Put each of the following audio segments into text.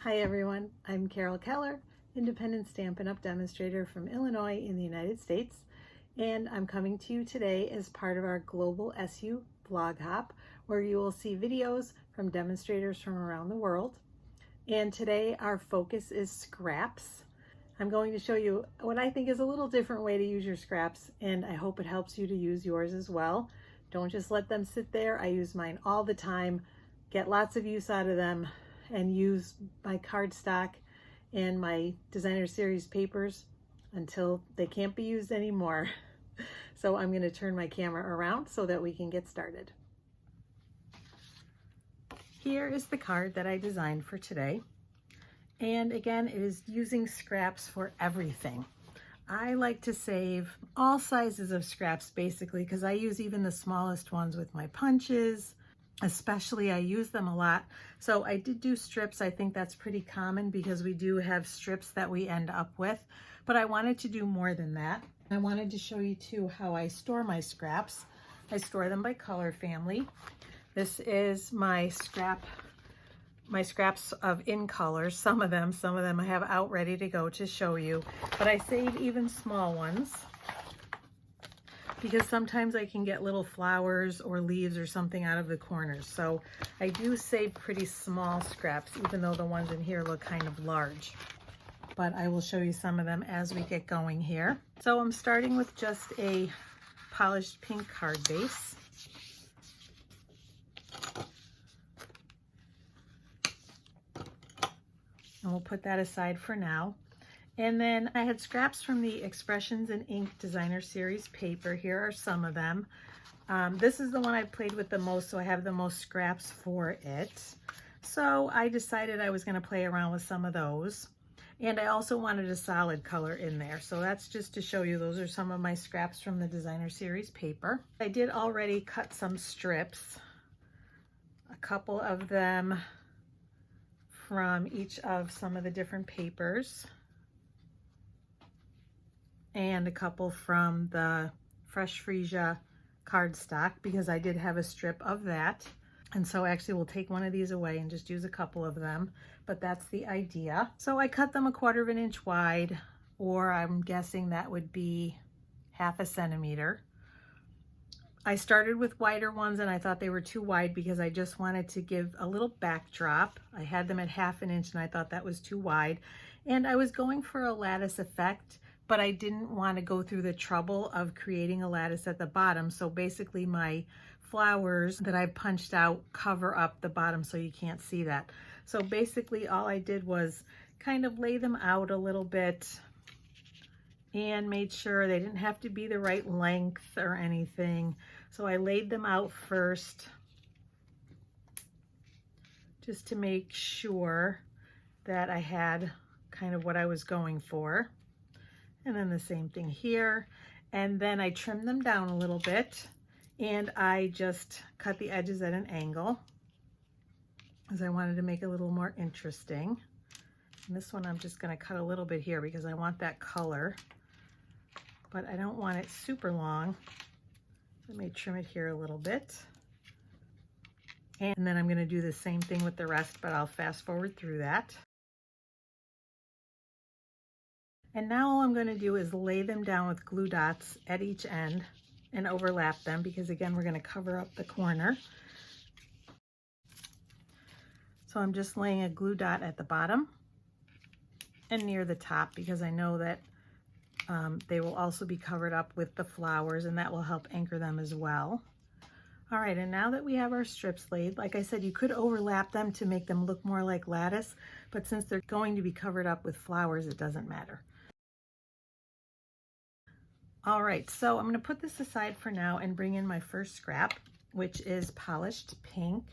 Hi everyone, I'm Carol Keller, Independent Stampin' Up demonstrator from Illinois in the United States, and I'm coming to you today as part of our Global SU Vlog Hop, where you will see videos from demonstrators from around the world. And today our focus is scraps. I'm going to show you what I think is a little different way to use your scraps, and I hope it helps you to use yours as well. Don't just let them sit there. I use mine all the time, get lots of use out of them, and use my cardstock and my designer series papers until they can't be used anymore. So I'm going to turn my camera around so that we can get started. Here is the card that I designed for today. And again, it is using scraps for everything. I like to save all sizes of scraps basically, because I use even the smallest ones with my punches. Especially I use them a lot. So I did do strips. I think that's pretty common because we do have strips that we end up with, but I wanted to do more than that. I wanted to show you too how I store my scraps. I store them by color family. This is my scraps of in colors. Some of them I have out ready to go to show you, but I save even small ones, because sometimes I can get little flowers or leaves or something out of the corners. So I do save pretty small scraps, even though the ones in here look kind of large. But I will show you some of them as we get going here. So I'm starting with just a polished pink card base. And we'll put that aside for now. And then I had scraps from the Expressions in Ink Designer Series paper. Here are some of them. This is the one I played with the most, so I have the most scraps for it. So I decided I was going to play around with some of those. And I also wanted a solid color in there. So that's just to show you, those are some of my scraps from the Designer Series paper. I did already cut some strips, a couple of them from each of some of the different papers, and a couple from the Fresh Freesia cardstock, because I did have a strip of that. And so actually we'll take one of these away and just use a couple of them, but that's the idea. So I cut them 1/4 inch wide, or I'm guessing that would be 1/2 centimeter. I started with wider ones and I thought they were too wide because I just wanted to give a little backdrop. I had them at 1/2 inch and I thought that was too wide. And I was going for a lattice effect, but I didn't want to go through the trouble of creating a lattice at the bottom. So basically my flowers that I've punched out cover up the bottom so you can't see that. So basically all I did was kind of lay them out a little bit and made sure they didn't have to be the right length or anything. So I laid them out first just to make sure that I had kind of what I was going for. And then the same thing here. And then I trimmed them down a little bit and I just cut the edges at an angle, as I wanted to make it a little more interesting. And this one I'm just going to cut a little bit here because I want that color, but I don't want it super long. Let me trim it here a little bit. And then I'm going to do the same thing with the rest, but I'll fast forward through that. And now all I'm going to do is lay them down with glue dots at each end and overlap them, because again, we're going to cover up the corner. So I'm just laying a glue dot at the bottom and near the top, because I know that they will also be covered up with the flowers, and that will help anchor them as well. All right, and now that we have our strips laid, like I said, you could overlap them to make them look more like lattice, but since they're going to be covered up with flowers, it doesn't matter. All right, so I'm going to put this aside for now and bring in my first scrap, which is polished pink.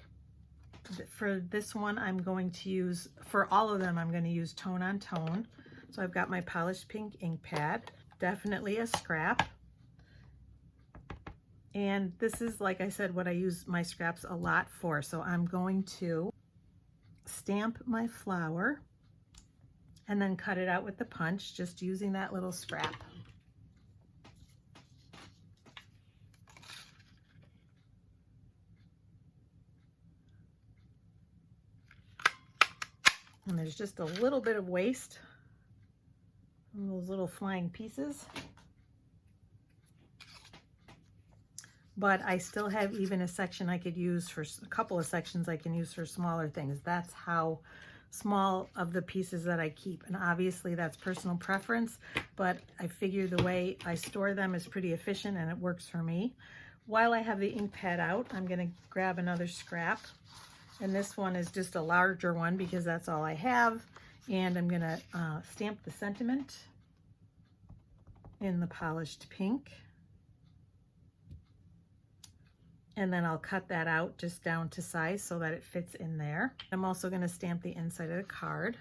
For this one, I'm going to use, for all of them, I'm going to use tone on tone. So I've got my polished pink ink pad, definitely a scrap. And this is, like I said, what I use my scraps a lot for. So I'm going to stamp my flower and then cut it out with the punch, just using that little scrap. And there's just a little bit of waste from those little flying pieces. But I still have even a section I could use for a couple of sections I can use for smaller things. That's how small of the pieces that I keep. And obviously that's personal preference, but I figure the way I store them is pretty efficient and it works for me. While I have the ink pad out, I'm going to grab another scrap. And this one is just a larger one because that's all I have. And I'm going to stamp the sentiment in the polished pink. And then I'll cut that out just down to size so that it fits in there. I'm also going to stamp the inside of the card.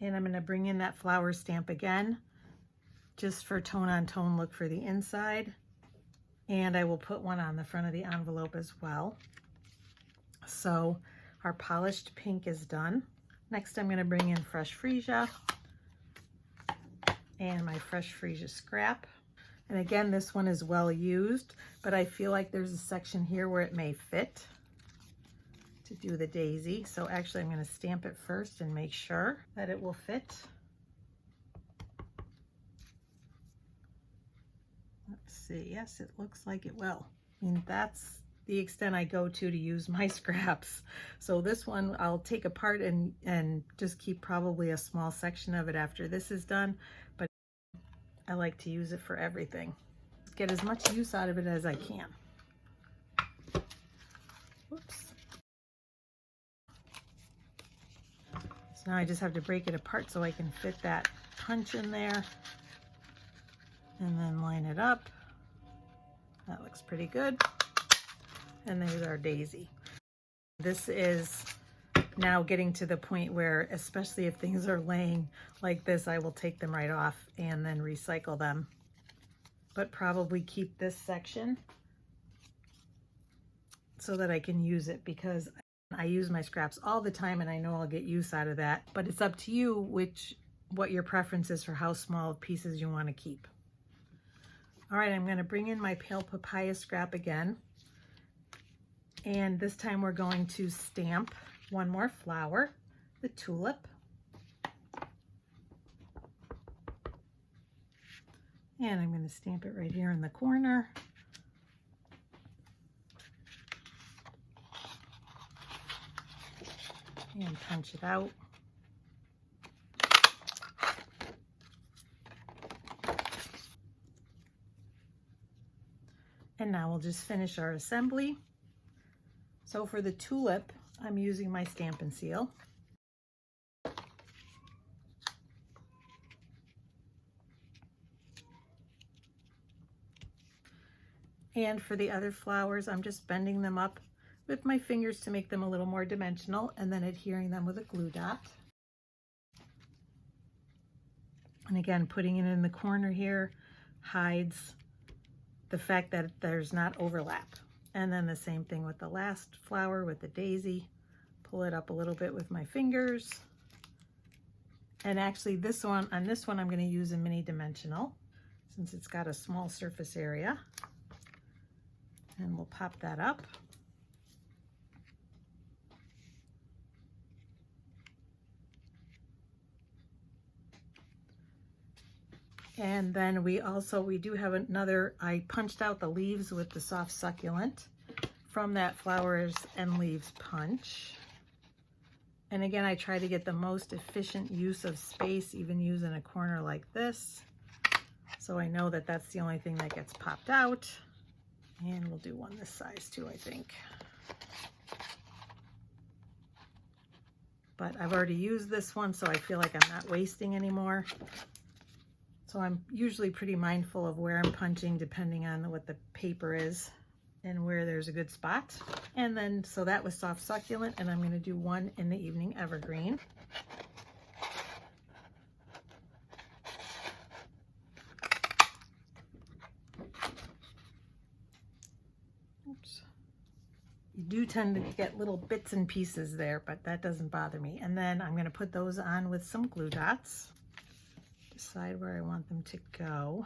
And I'm going to bring in that flower stamp again, just for tone on tone look for the inside. And I will put one on the front of the envelope as well. So our polished pink is done. Next, I'm going to bring in fresh Freesia and my fresh Freesia scrap. And again, this one is well used, but I feel like there's a section here where it may fit to do the daisy. So actually, I'm going to stamp it first and make sure that it will fit. Let's see. Yes, it looks like it will. I mean, that's the extent I go to use my scraps. So this one I'll take apart and just keep probably a small section of it after this is done, but I like to use it for everything. Get as much use out of it as I can. Oops. So now I just have to break it apart so I can fit that punch in there and then line it up. That looks pretty good. And there's our daisy. This is now getting to the point where, especially if things are laying like this, I will take them right off and then recycle them. But probably keep this section so that I can use it, because I use my scraps all the time and I know I'll get use out of that. But it's up to you what your preference is for how small pieces you want to keep. All right, I'm going to bring in my pale papaya scrap again. And this time we're going to stamp one more flower, the tulip. And I'm going to stamp it right here in the corner. And punch it out. And now we'll just finish our assembly. So for the tulip, I'm using my Stampin' Seal. And for the other flowers, I'm just bending them up with my fingers to make them a little more dimensional and then adhering them with a glue dot. And again, putting it in the corner here hides the fact that there's not overlap. And then the same thing with the last flower with the daisy. Pull it up a little bit with my fingers. And actually on this one, I'm going to use a mini dimensional since it's got a small surface area. And we'll pop that up. And then we do have another, I punched out the leaves with the soft succulent from that flowers and leaves punch. And again, I try to get the most efficient use of space, even using a corner like this. So I know that that's the only thing that gets popped out. And we'll do one this size too, I think. But I've already used this one, so I feel like I'm not wasting anymore. So I'm usually pretty mindful of where I'm punching depending on what the paper is and where there's a good spot. And then, so that was soft succulent, and I'm going to do one in the evening evergreen. Oops. You do tend to get little bits and pieces there, but that doesn't bother me. And then I'm going to put those on with some glue dots. Decide where I want them to go.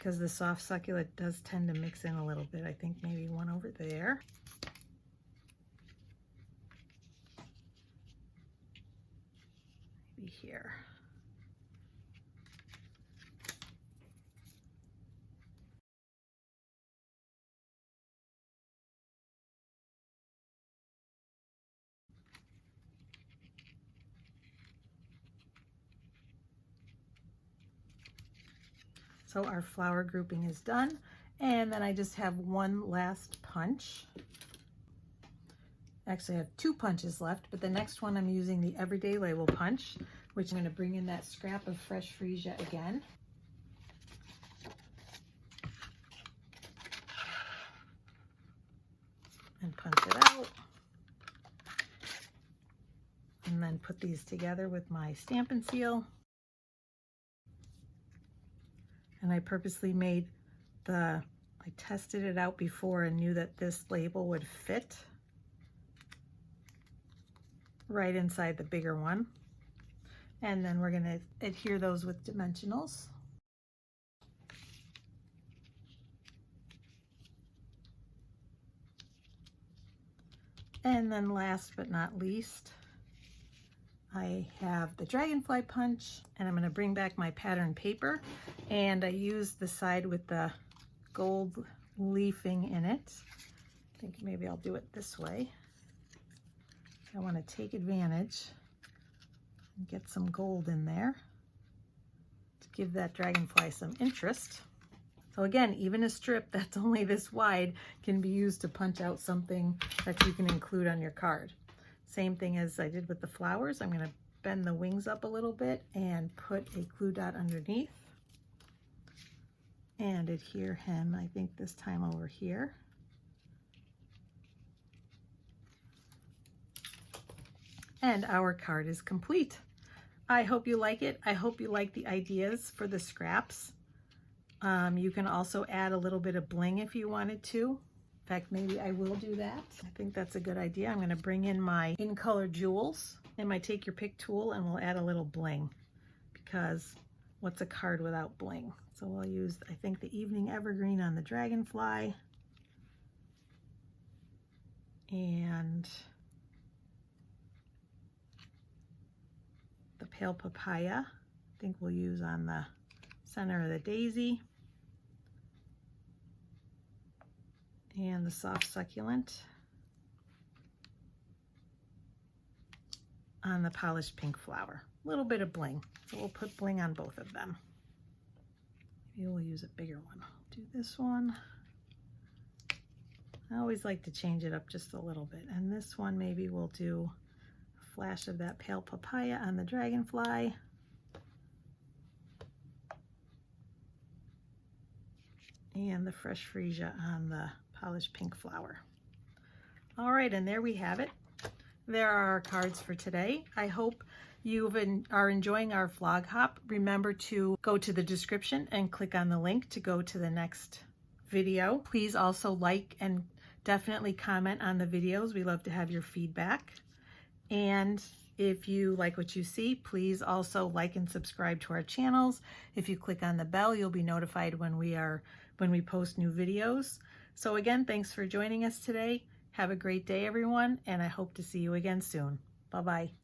because the soft succulent does tend to mix in a little bit. I think maybe one over there. Maybe here. So our flower grouping is done. And then I just have one last punch. Actually, I have 2 punches left, but the next one I'm using the Everyday Label punch, which I'm going to bring in that scrap of fresh freesia again. And punch it out. And then put these together with my Stampin' Seal. And I purposely made I tested it out before and knew that this label would fit right inside the bigger one. And then we're going to adhere those with dimensionals. And then last but not least, I have the Dragonfly punch, and I'm going to bring back my pattern paper, and I used the side with the gold leafing in it. I think maybe I'll do it this way. I want to take advantage and get some gold in there to give that dragonfly some interest. So again, even a strip that's only this wide can be used to punch out something that you can include on your card. Same thing as I did with the flowers. I'm going to bend the wings up a little bit and put a glue dot underneath and adhere hem, I think this time over here. And our card is complete. I hope you like it. I hope you like the ideas for the scraps. You can also add a little bit of bling if you wanted to. In fact, maybe I will do that. I think that's a good idea. I'm going to bring in my in color jewels and my take your pick tool, and we'll add a little bling, because what's a card without bling? So we'll use, I think, the Evening Evergreen on the Dragonfly, and the Pale Papaya, I think we'll use on the center of the daisy, and the Soft Succulent on the Polished Pink Flower. A little bit of bling, so we'll put bling on both of them. Maybe we'll use a bigger one. I'll do this one. I always like to change it up just a little bit. And this one, maybe we'll do a flash of that Pale Papaya on the Dragonfly. And the Fresh Freesia on the Polished Pink Flower. All right, and there we have it. There are our cards for today. I hope you are enjoying our vlog hop. Remember to go to the description and click on the link to go to the next video. Please also like and definitely comment on the videos. We love to have your feedback. And if you like what you see, please also like and subscribe to our channels. If you click on the bell, you'll be notified when we post new videos. So again, thanks for joining us today. Have a great day, everyone, and I hope to see you again soon. Bye-bye.